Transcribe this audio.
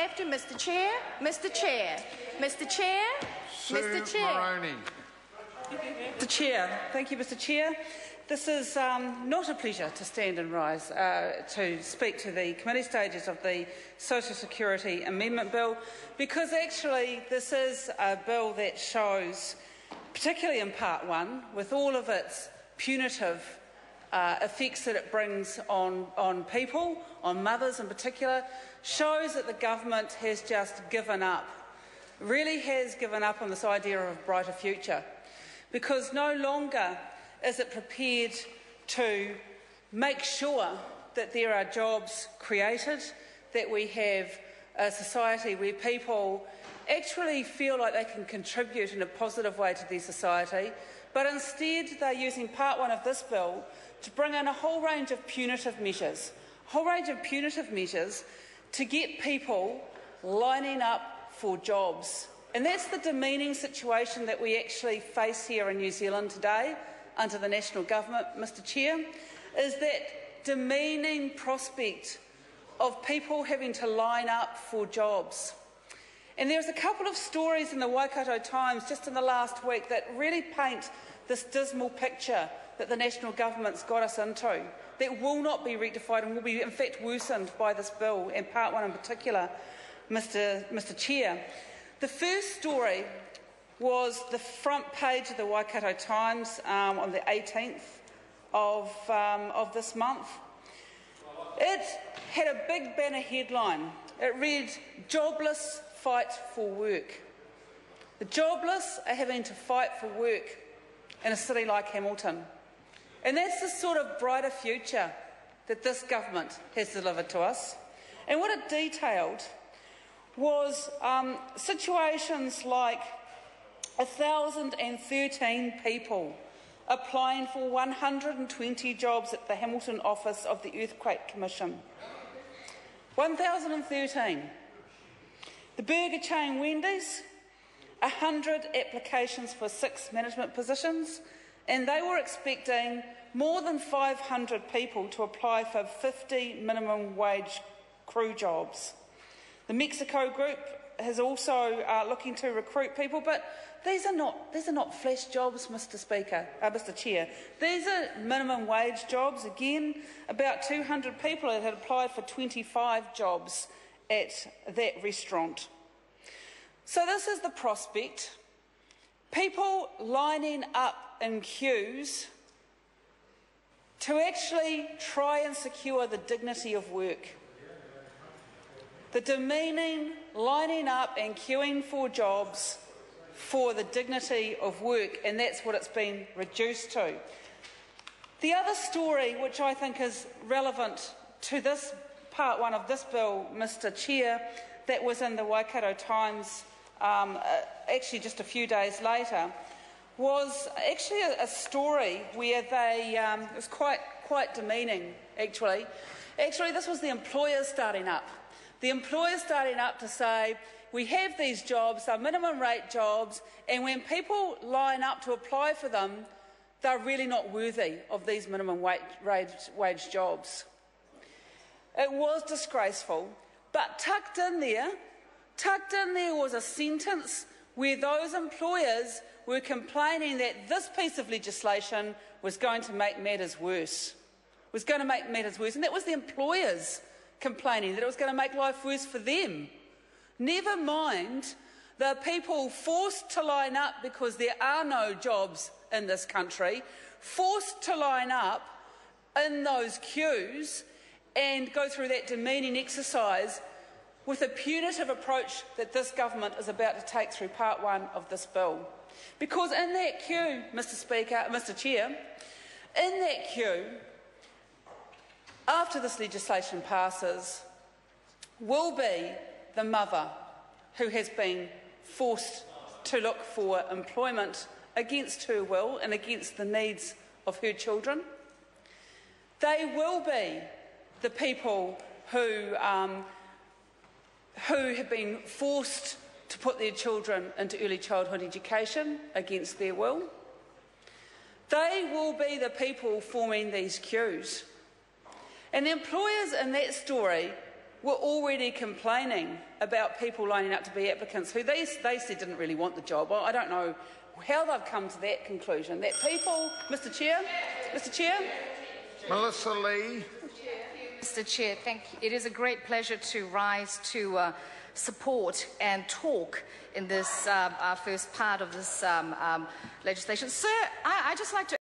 have to, Mr. Chair. Mr. Chair. Mr. Chair. Mr. Chair. Maroney. Mr. Chair. Thank you, Mr. Chair. This is not a pleasure to stand and rise to speak to the committee stages of the Social Security Amendment Bill, because actually this is a bill that shows, particularly in Part 1, with all of its punitive effects that it brings on people, on mothers in particular, shows that the government has just given up, really has given up on this idea of a brighter future, because no longer is it prepared to make sure that there are jobs created, that we have a society where people actually feel like they can contribute in a positive way to their society, but instead they're using Part 1 of this bill to bring in a whole range of punitive measures, to get people lining up for jobs. And that's the demeaning situation that we actually face here in New Zealand today under the national government, Mr. Chair, is that demeaning prospect of people having to line up for jobs. And there's a couple of stories in the Waikato Times just in the last week that really paint this dismal picture that the national government's got us into, that will not be rectified and will be in fact worsened by this bill, and Part 1 in particular, Mr. Chair. The first story was the front page of the Waikato Times on the 18th of this month. It had a big banner headline. It read, "Jobless fight for work." The jobless are having to fight for work in a city like Hamilton. And that's the sort of brighter future that this government has delivered to us. And what it detailed was situations like 1,013 people applying for 120 jobs at the Hamilton office of the Earthquake Commission. 1,013. The burger chain Wendy's, 100 applications for 6 management positions, and they were expecting more than 500 people to apply for 50 minimum wage crew jobs. The Mexico group is also looking to recruit people, but these are not flash jobs, Mr. Chair. These are minimum wage jobs. Again, about 200 people had applied for 25 jobs at that restaurant. So this is the prospect. People lining up in queues to actually try and secure the dignity of work. The demeaning lining up and queuing for jobs for the dignity of work, and that's what it's been reduced to. The other story, which I think is relevant to this Part 1 of this bill, Mr. Chair, that was in the Waikato Times actually just a few days later, was actually a story where they, it was quite demeaning, actually. Actually, this was the employers starting up. The employers starting up to say, we have these jobs, they're minimum rate jobs, and when people line up to apply for them, they're really not worthy of these minimum wage jobs. It was disgraceful, but tucked in there was a sentence where those employers were complaining that this piece of legislation was going to make matters worse. And that was the employers complaining that it was going to make life worse for them. Never mind the people forced to line up because there are no jobs in this country, forced to line up in those queues and go through that demeaning exercise with a punitive approach that this government is about to take through Part 1 of this bill. Because in that queue, Mr. Chair, in that queue, after this legislation passes, will be the mother who has been forced to look for employment against her will and against the needs of her children. They will be the people who have been forced to put their children into early childhood education against their will. They will be the people forming these queues. And the employers in that story were already complaining about people lining up to be applicants who they said didn't really want the job. Well, I don't know how they've come to that conclusion. That people, Mr Chair, Melissa Lee. Mr Chair, thank you. It is a great pleasure to rise to support and talk in this our first part of this legislation. Sir, I just like to